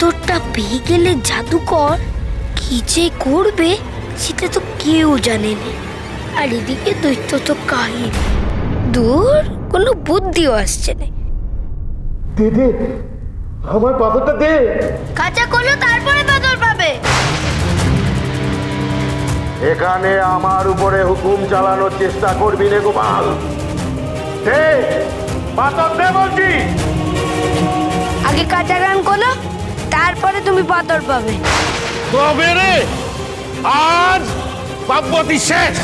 পাথরটা পেয়ে গেলে জাদুকর কি যে করবে সেটা তো কেউ জানে না। আর এদিকে দৈত্য তো কাহিনী দূর, কোনো বুদ্ধিও আসছে না। দে দে, আমার পাথরটা দে। কাঁচা করলো তারপরে পাথর পাবে। এখানে আমার উপরে হুকুম চালানোর চেষ্টা করবি রে গোপাল। দে পাথর দে বলছি। আগে কাঁচা গান করলো তারপরে তুমি পাথর পাবে। তবে রে আজ পার্বতী শেষ।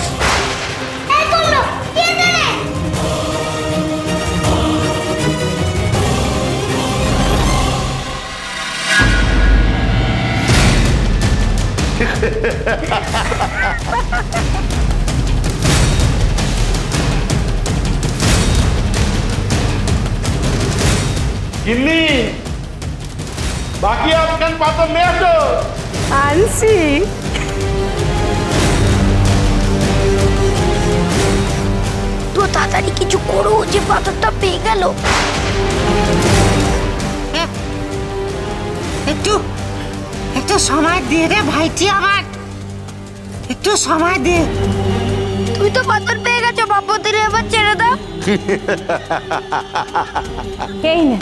গিন্নি, বাকি আজকাল পাথর নিয়ে আসো। আনছি। তো তাড়াতাড়ি কিছু করো, যে পাথরটা পেয়ে গেল। একটু একটু সময় দে রে ভাইটি আমার, একটু সময় দে। তুই তো পাথর পেয়ে গেছো, বাপতিরে এবার ছেড়ে দাও। এই না,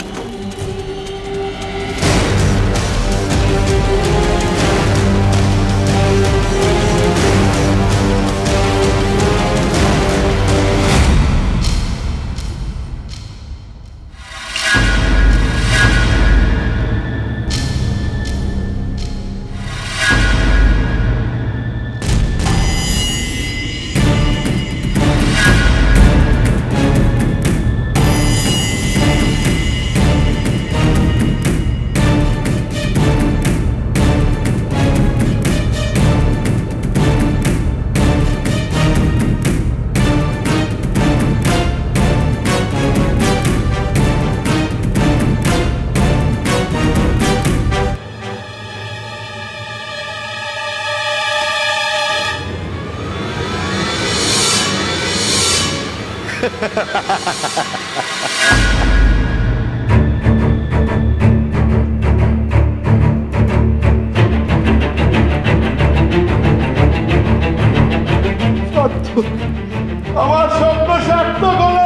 আমার স্বপ্ন সার্থক হলো,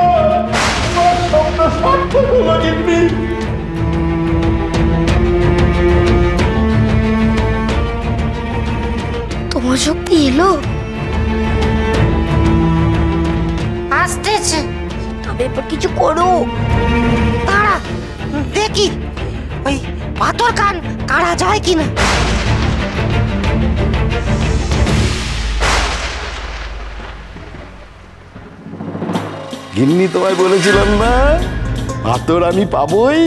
আমার স্বপ্ন সার্থক হলো গিন্নি। তোমার শক্তি এলো, আসতেছে। তবে এবার কিছু করো। দাঁড়া দেখি ওই পাথর কান কাড়া যায় কিনা। গিন্নি, তোমায় বলেছিলাম না পাথর আমি পাবই।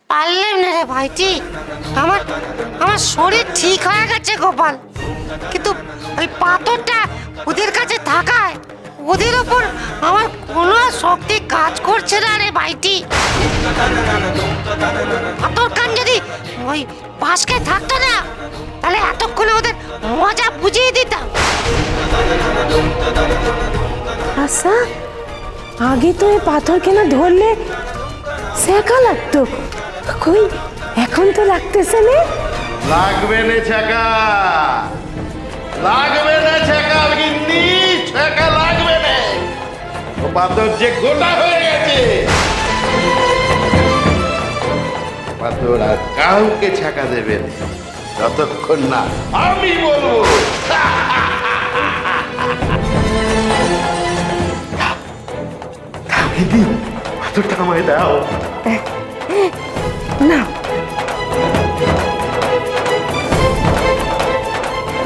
পারলাম না রে ভাইটি, আমার আমার শরীর ঠিক হয়ে গেছে গোপাল, কিন্তু ওই পাথরটা ওদের কাছে থাকায় ওদের ওপর আমার কোনো শক্তি কাজ করছে না রে ভাইটি। পাথর কান যদি ওই বাসকে থাকতো না, তাহলে এতক্ষণে ওদের মজা বুঝিয়ে দিতাম। আচ্ছা, আগে তো এই পাথর কেনা ধরলে শেখা লাগতো, কই এখন তো লাগতেছে না। লাগবে না ছেকা, লাগবে না ছেকা গিন্নি, ছেকা লাগবে না। ও পাথর যে গোটা হয়ে গেছে, পাথর আর কাউকে ছেকা দেবে না যতক্ষণ না আমি বলবো। দিদি, পাথরটা আমায় দাও না।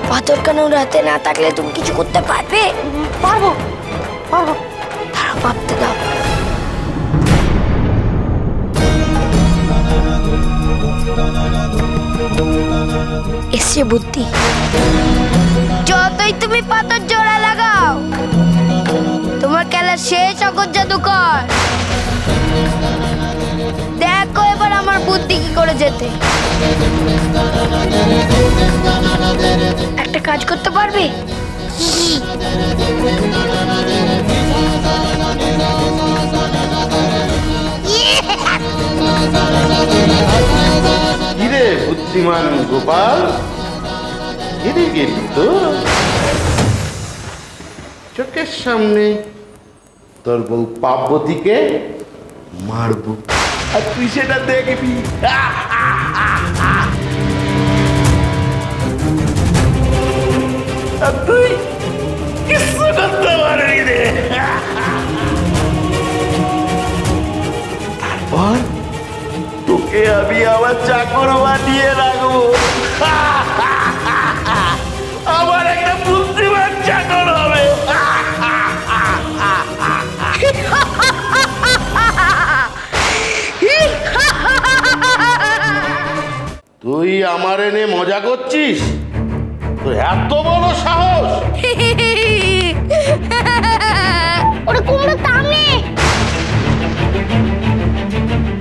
পাথর কান বানানোর হাতে না থাকলে তুমি কিছু করতে পারবে? পারবো পারবো। তারা ভাবতে দাও। এসে বুদ্ধি। যতই তুমি পাথর জোড়া লাগাও, তোমার খেলা শেষ অগর জাদুকর। দেখো এবার আমার বুদ্ধি কি করে যেতে। একটা কাজ করতে পারবে? কিরে বুদ্ধিমান গোপাল, এদিকে গেলি তো? চোখের সামনে তোর বউ পার্বতীকে মারবো, আর তুই সেটা দেখবি। আর তুই কিছু করতে পারবি রে। তারপর তোকে আমি আমার চাকর বানিয়ে রাখবো। আমার একটা বুদ্ধিমান চাকর হবে। তুই আমার এনে মজা করছিস? তোর এত বড় সাহস? ওরে কুমড়ো থামনে,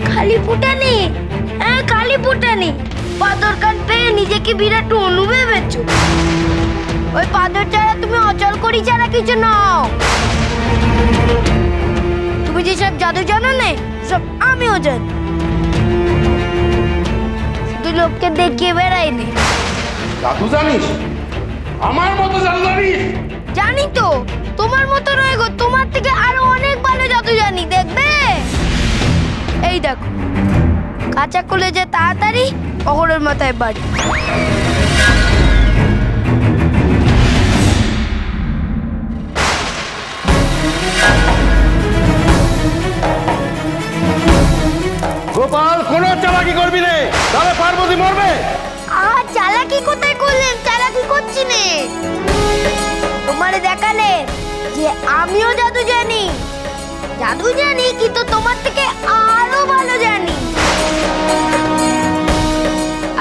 খালি ফুটানি। হ্যাঁ খালি ফুটানি। পাথর কান পেয়ে নিজেকে বিরাট অনু ভেবেছো। ওই পাথর ছাড়া তুমি অচল করি ছাড়া কিছু নও। তুমি যেসব জাদু জানো না, সব আমিও জানি। শুধু লোককে দেখিয়ে বেড়াইনি। জাদু জানিস? আমার মতো জাদু জানিস? জানি তো, তোমার মতো নয় গো, তোমার থেকে আরো অনেক ভালো জাদু জানি। দেখবে? এই দেখো, কাঁচা খুলে যে তাড়াতাড়ি অগরের মাথায় বাড়ি। গোপাল, কোনো চালাকি করবি না, তাহলে পার্বতী মরবে। আর চালাকি কোথায় করলেন? চালাকি করছি নে। তোমারে দেখালে যে আমিও জাদু জানি। জাদু জানি, কিন্তু তোমার থেকে আরো ভালো জানি।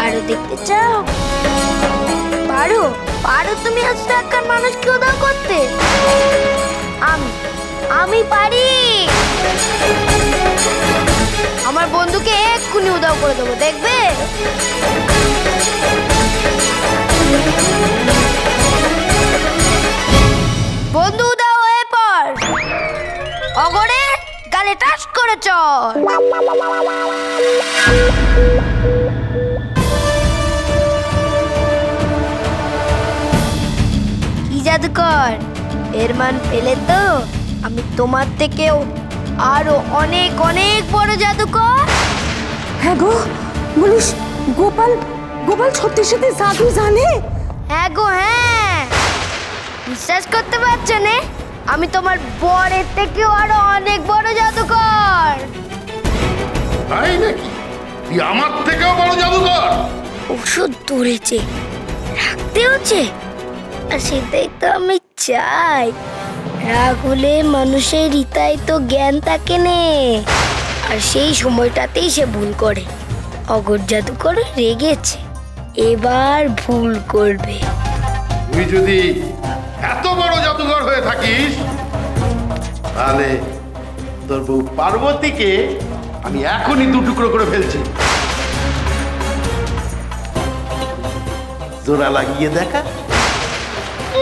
আরো দেখতে চাও? পারো? পারো তুমি আজ টাকার মানুষকে উদাও করতে? আমি পারি। আমার বন্ধুকে এক্ষুনি উদাও করে দেবো, দেখবে? বন্ধু উদাও হয়ে পড়। অগরে গালে টাচ করে চল। কি জাদুকর, এর মান পেলে তো? আমি তোমার থেকেও আরো অনেক অনেক বড় জাদুকর। হ্যাঁ গো, বলিস গোপাল, গোপাল সত্যি সত্যি জাদু জানে? হ্যাঁ গো হ্যাঁ। বিশ্বাস করতে পারছো না? আমি তোমার বরের থেকেও আরো অনেক বড় জাদুকর। তাই নাকি? তুই আমার থেকেও বড় জাদুকর? ওষুধ ধরেছে, রাখতে হচ্ছে, আর সেটাই তো আমি চাই। রাগ হলে মানুষের হৃদয়ে তো জ্ঞান থাকে নে, আর সেই সময়টাতেই সে ভুল করে। অগর জাদুকর রেগেছে, এবার ভুল করবে। তুই যদি এত বড় জাদুকর হয়ে থাকিস, তাহলে তোর বউ পার্বতীকে আমি এখনই দু টুকরো করে ফেলছি। জোড়া লাগিয়ে দেখা।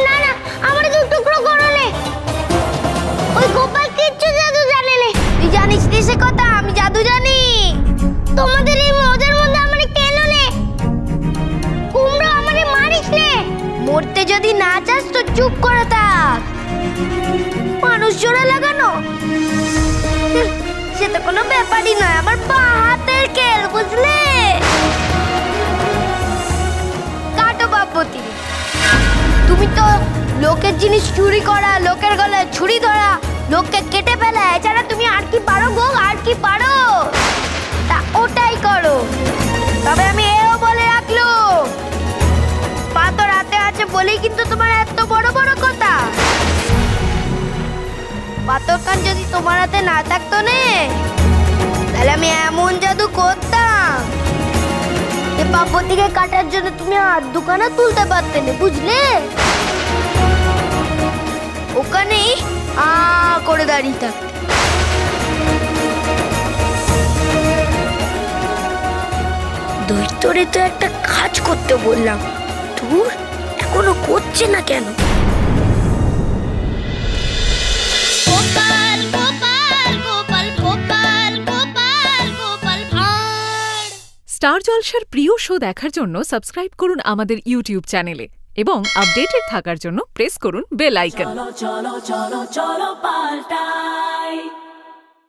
না না, আমার দু টুকরো করো নে। ওই গোপাল কিচ্ছু জাদু জানে না। তুই জানিস না সে কথা? আমি জাদু জানি। তোমাদের এই মজার মধ্যে আমারে কেন নে? কুমড়ো আমারে মারিস নে। মরতে যদি না চাস তো চুপ করে থাক। মানুষ জোড়া লাগানো সে তো কোনো ব্যাপারই নয়। আমার বা হাতের খেল, বুঝলে? কাটো বাপতি। তুমি তো লোকের জিনিস চুরি করা, লোকের গলায় ছুরি ধরা, লোককে কেটে ফেলা, এছাড়া তুমি আর কি পারো গো? আর কি পারো? তা ওটাই করো। তবে আমি এও বলে রাখলো, পাথর হাতে আছে বলেই কিন্তু পাথর কান যদি তোমার হাতে না থাকতো না, তাহলে আমি এমন জাদু করতাম যে পার্বতীকে কাটার জন্য তুমি হাত দুখানা তুলতে পারতে না, বুঝলে? ওখানেই করে দাঁড়িয়ে থাকতে। দৈত্যরে তো একটা কাজ করতে বললাম, দূর এখনো করছে না কেন? গোপাল গোপাল গোপাল গোপাল গোপাল গোপাল ভাঁড়। স্টার জলসার প্রিয় শো দেখার জন্য সাবস্ক্রাইব করুন আমাদের ইউটিউব চ্যানেলে এবং আপডেটেড থাকার জন্য প্রেস করুন বেল আইকন। চলো চলো চলো চলো পাল্টাই।